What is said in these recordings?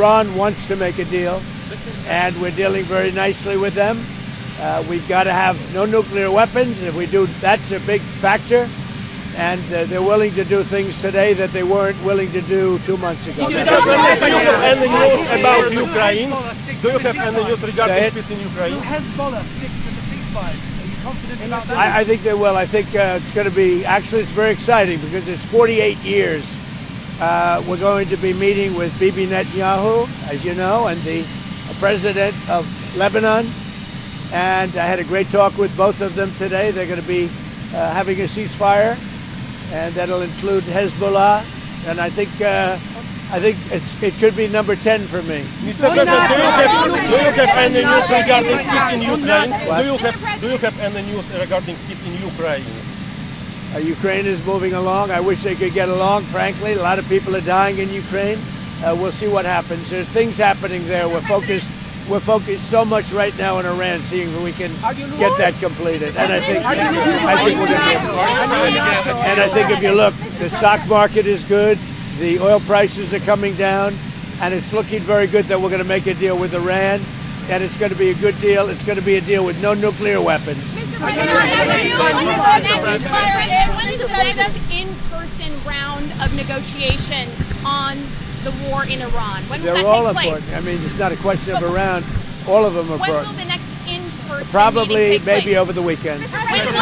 Iran wants to make a deal, and we're dealing very nicely with them. We've got to have no nuclear weapons. If we do, that's a big factor. And they're willing to do things today that they weren't willing to do 2 months ago. Do you have any news about Ukraine? Do you have any news regarding peace in Ukraine? Hezbollah stick to the ceasefire. Are you confident about that? I think they will. I think it's going to be, actually it's very exciting because it's 48 years. We're going to be meeting with Bibi Netanyahu, as you know, and the president of Lebanon. And I had a great talk with both of them today. They're going to be having a ceasefire, and that'll include Hezbollah. And I think it could be number 10 for me. Mr. President, do you have any news regarding peace in Ukraine? Do you have any news regarding peace in Ukraine? Ukraine is moving along. I wish they could get along, frankly. A lot of people are dying in Ukraine. We'll see what happens. There's things happening there. We're focused so much right now in Iran, seeing if we can get that completed. And I think we're going to be able to. And I think if you look, the stock market is good. The oil prices are coming down, and it's looking very good that we're going to make a deal with Iran, and it's going to be a good deal. It's going to be a deal with no nuclear weapons. When is the next in-person round of negotiations on the war in Iran? When will They're that all take place? important. I mean, it's not a question of around. All of them are When will important. the next in-person Probably, meeting take maybe place? over the weekend. Will you send the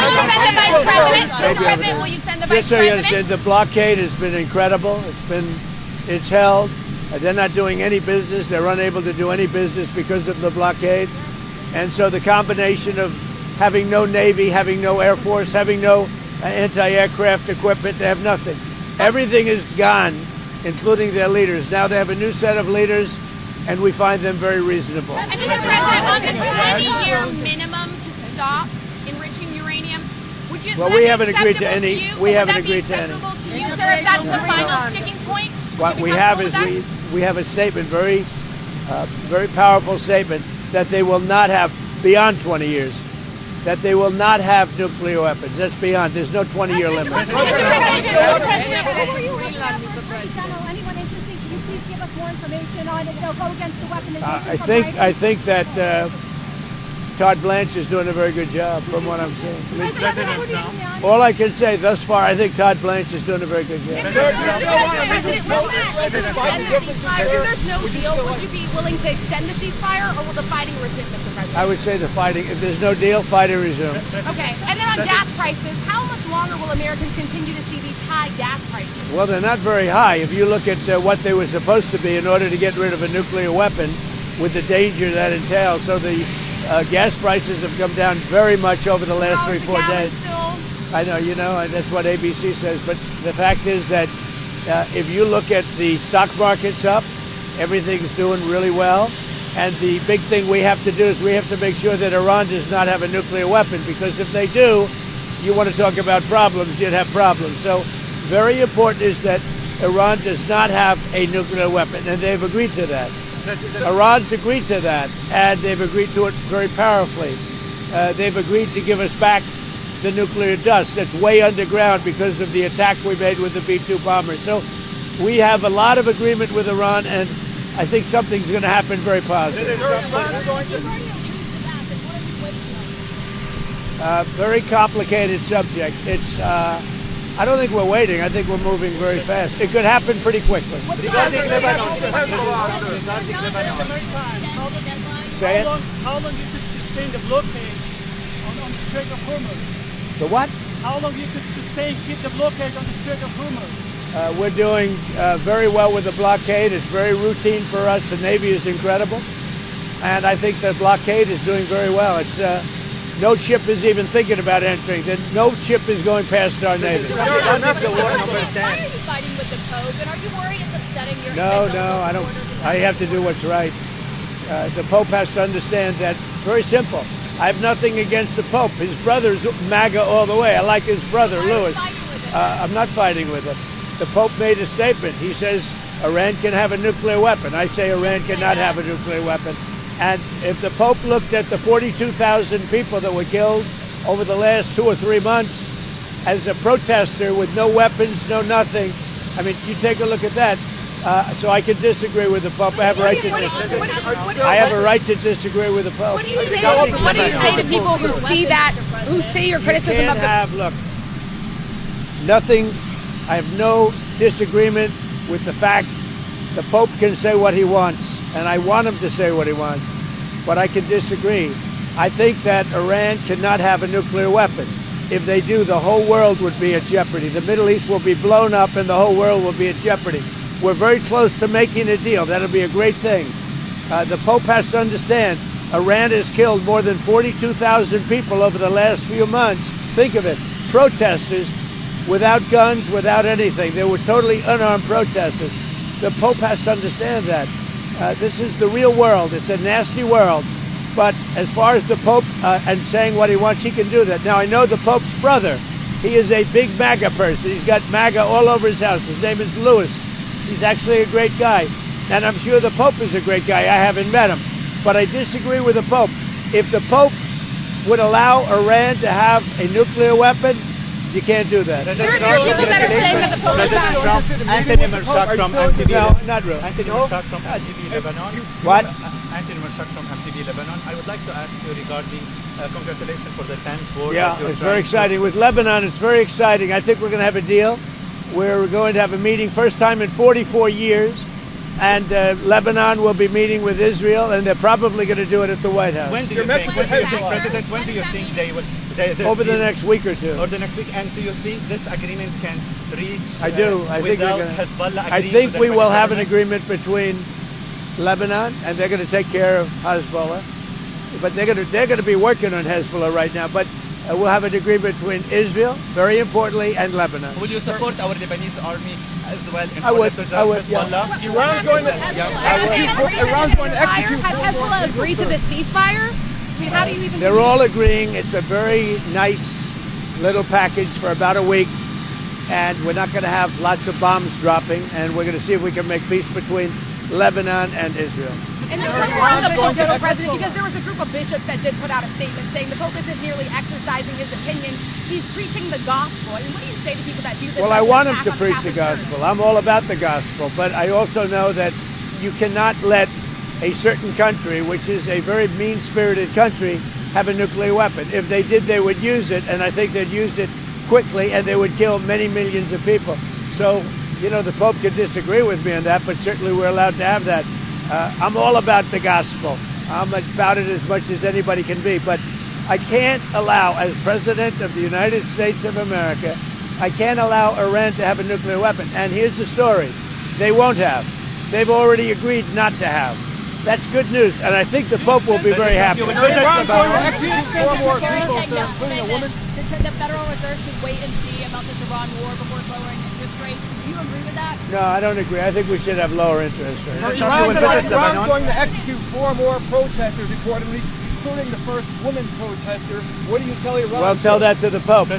vice president? Mr. President, will you send the vice Just so you president? understand, the blockade has been incredible. It's held. They're not doing any business. They're unable to do any business because of the blockade. And so the combination of having no Navy, having no Air Force, having no anti-aircraft equipment, they have nothing. Everything is gone, including their leaders. Now they have a new set of leaders, and we find them very reasonable. And Mr. President, on the 20-year minimum to stop enriching uranium, would you? Well, would we that be haven't agreed to acceptable any. you? We Would haven't that be agreed to any. acceptable to you, sir, if that's the final sticking point? What Would you we be have is comfortable with we have a statement, very powerful statement, that they will not have beyond 20 years, that they will not have nuclear weapons. That's beyond. There's no 20-year limit. Before you General, anyone interested? Can you please give us more information on it? They'll go against the weaponization. I think that Todd Blanche is doing a very good job, from what I'm seeing. All I can say thus far, I think Todd Blanche is doing a very good job. There's no deal. Would you be willing to extend the ceasefire, or will the fighting resume, Mr. President? I would say the fighting. If there's no deal, fighting resume. Okay. And then on gas prices, how much longer will Americans continue to see these high gas prices? Well, they're not very high. If you look at what they were supposed to be in order to get rid of a nuclear weapon, with the danger that entails, so the gas prices have come down very much over the last 3-4 days. I know, that's what ABC says. But the fact is that if you look at the stock market's up, everything's doing really well. And the big thing we have to do is we have to make sure that Iran does not have a nuclear weapon, because if they do, you want to talk about problems, you'd have problems. So very important is that Iran does not have a nuclear weapon, and they've agreed to that. Iran's agreed to that, and they've agreed to it very powerfully. They've agreed to give us back the nuclear dust that's way underground because of the attack we made with the B-2 bomber. So we have a lot of agreement with Iran, and I think something's going to happen very positive. Very complicated subject. I don't think we're waiting. I think we're moving very fast. It could happen pretty quickly. Regarding Lebanon. Say it. How long you could sustain the blockade on the Strait of Hormuz? The what? How long you could keep the blockade on the Strait of Hormuz? We're doing very well with the blockade. It's very routine for us. The Navy is incredible. And I think the blockade is doing very well. It's no ship is even thinking about entering. No ship is going past our Navy. Why are you fighting with the Pope? And are you worried it's upsetting your No, I don't. I have to do what's right. The Pope has to understand that. Very simple. I have nothing against the Pope. His brother's MAGA all the way. I like his brother, Louis. I'm not fighting with him. The Pope made a statement. He says Iran can have a nuclear weapon. I say Iran cannot have a nuclear weapon. And if the Pope looked at the 42,000 people that were killed over the last 2 or 3 months as a protester with no weapons, no nothing, I mean, you take a look at that. So I can disagree with the Pope. I have a right to disagree. I have a right to disagree with the Pope. What do you say to people who see that, who see your criticism of the... Look, nothing, I have no disagreement with the fact the Pope can say what he wants, and I want him to say what he wants, but I can disagree. I think that Iran cannot have a nuclear weapon. If they do, the whole world would be at jeopardy. The Middle East will be blown up and the whole world will be at jeopardy. We're very close to making a deal. That'll be a great thing. The Pope has to understand, Iran has killed more than 42,000 people over the last few months. Think of it, protesters without guns, without anything. They were totally unarmed protesters. The Pope has to understand that. This is the real world. It's a nasty world. But as far as the Pope and saying what he wants, he can do that. Now, I know the Pope's brother. He is a big MAGA person. He's got MAGA all over his house. His name is Louis. He's actually a great guy. And I'm sure the Pope is a great guy. I haven't met him. But I disagree with the Pope. If the Pope would allow Iran to have a nuclear weapon, you can't do that. There are people that are saying that the Pope is bad. Anthony Mershak from MTV. No, not really. Anthony Mershak from MTV Lebanon. What? Anthony Mershak from MTV Lebanon. I would like to ask you regarding congratulations for the 10th war. Yeah, it's very exciting. With Lebanon, it's very exciting. I think we're going to have a deal. We're going to have a meeting, first time in 44 years. And Lebanon will be meeting with Israel, and they're probably going to do it at the White House. When do you think, President, when do you think they will... Over the next week or two. Or the next week. And do you think this agreement can reach... I do. I think without we're gonna, Hezbollah I agreeing think to we the will have an Lebanon? agreement between Lebanon, and they're going to take care of Hezbollah. But they're going to be working on Hezbollah right now. But we'll have an agreement between Israel, very importantly, and Lebanon. Will you support our Lebanese army as well? In I would. order to I would. Hezbollah? Yeah. Iran's going to execute. Has Hezbollah agreed to the ceasefire? I mean, how do you even... They're all agreeing. It's a very nice little package for about a week. And we're not going to have lots of bombs dropping. And we're going to see if we can make peace between Lebanon and Israel. And this one on the Pope, though, President, because there was a group of bishops that did put out a statement saying the Pope isn't merely exercising his opinion, he's preaching the gospel. I mean, what do you say to people that do this? Well, I want him to preach the gospel. I'm all about the gospel. But I also know that you cannot let a certain country, which is a very mean-spirited country, have a nuclear weapon. If they did, they would use it, and I think they'd use it quickly, and they would kill many millions of people. So, you know, the Pope could disagree with me on that, but certainly we're allowed to have that. I'm all about the gospel. I'm about it as much as anybody can be, but I can't allow, as President of the United States of America, I can't allow Iran to have a nuclear weapon. And here's the story. They won't have. They've already agreed not to have. That's good news, and I think the Pope will be very happy. Iran's going to execute 4 more people, including a woman. The Federal Reserve should wait and see about this Iran war before lowering interest rates. Do you agree with that? No, I don't agree. I think we should have lower interest rates. Iran's going to execute 4 more protesters, reportedly, including the first woman protester. What do you tell Iran? Well, tell that to the Pope.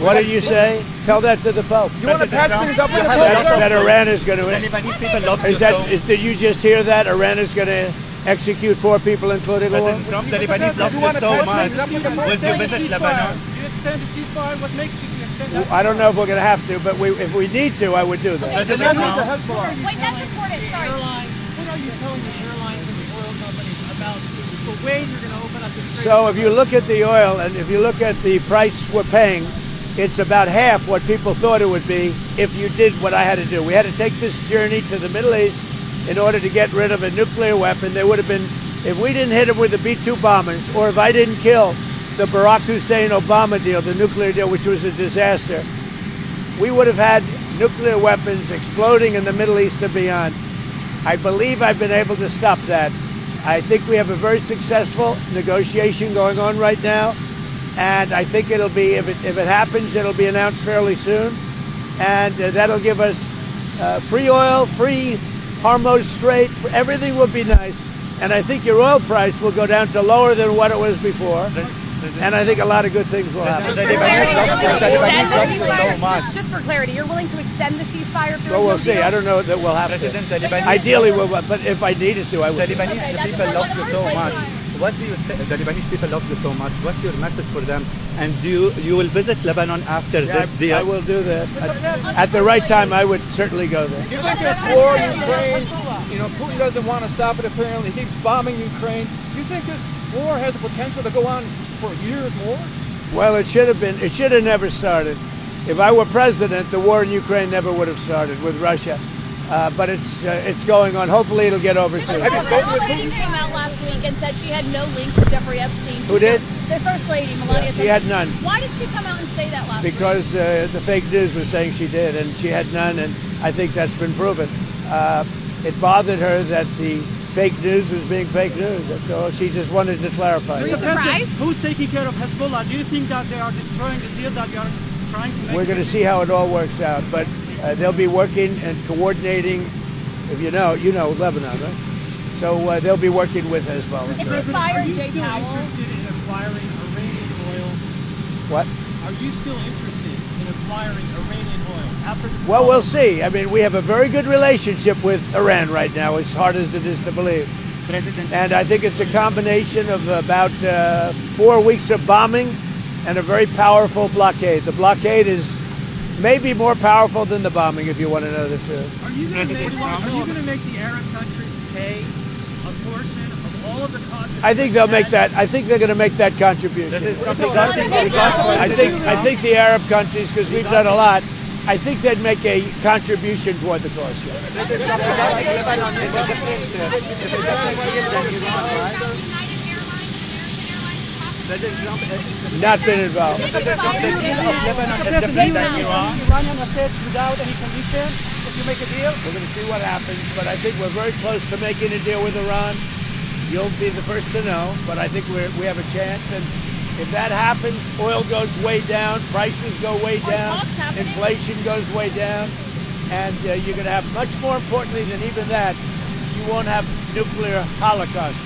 What did you say? Tell that to the Pope. You want to patch things up with the That Iran is going to... The Lebanese people love you so. Did you just hear that? Iran is going to execute 4 people, including a woman? Trump, the Lebanese love you so much. Will you visit Lebanon? You extend the ceasefire. What makes you extend that? I don't know if we're going to have to, but if we need to, I would do that. Wait, that's important. Sorry. What are you telling the airlines and the oil companies about the way you're going to open up the trade? So if you look at the oil, and if you look at the price we're paying, it's about half what people thought it would be if you did what I had to do. We had to take this journey to the Middle East in order to get rid of a nuclear weapon. There would have been, if we didn't hit them with the B-2 bombers, or if I didn't kill the Barack Hussein-Obama deal, the nuclear deal, which was a disaster, we would have had nuclear weapons exploding in the Middle East and beyond. I believe I've been able to stop that. I think we have a very successful negotiation going on right now, and I think it'll be, if it happens, it'll be announced fairly soon, and that'll give us free oil, free Hormuz Strait, everything will be nice, and I think your oil price will go down to lower than what it was before, and I think a lot of good things will happen. Just for clarity, you're willing to extend the ceasefire through Well, we'll see. I don't know that we'll have to. Ideally, we'll, but if I needed to, I would. The Lebanese people love you so much. what do you say? The Lebanese people love you so much. What's your message for them? And you will visit Lebanon after this deal? I will do that. At the right time, I would certainly go there. Do you think this war in Ukraine, Putin doesn't want to stop it apparently, he keeps bombing Ukraine. Do you think this war has the potential to go on for years more? Well, it should have never started. If I were president, the war in Ukraine never would have started with Russia. But it's going on. Hopefully it'll get over soon. The First Lady came out last week and said she had no link to Jeffrey Epstein. Who did? The First Lady, Melania. She had none. Why did she come out and say that last week? Because the fake news was saying she did, and she had none, and I think that's been proven. It bothered her that the fake news was being fake news. That's all. She just wanted to clarify. Are you surprised? Who's taking care of Hezbollah? Do you think that they are destroying the deal that we are trying to make? We're going to see how it all works out, but they'll be working and coordinating. If you know Lebanon, right? So they'll be working with Hezbollah. If they fire Jay Powell, interested in acquiring Iranian oil? What? Are you still interested in acquiring Iranian oil? Well, we'll see. I mean, we have a very good relationship with Iran right now, as hard as it is to believe. And I think it's a combination of about 4 weeks of bombing and a very powerful blockade. The blockade is maybe more powerful than the bombing, if you want to know the truth. Are you going to make the Arab countries pay a portion of all of the costs? I think they'll make that. I think they're going to make that contribution. I think the Arab countries, because we've done a lot, I think they'd make a contribution toward the cost. Not been involved. Iranian assets without any condition if you make a deal? We're going to see what happens, but I think we're very close to making a deal with Iran. You'll be the first to know, but I think we have a chance. And if that happens, oil goes way down, prices go way down, inflation goes way down, and you're going to have, much more importantly than even that, you won't have nuclear holocaust.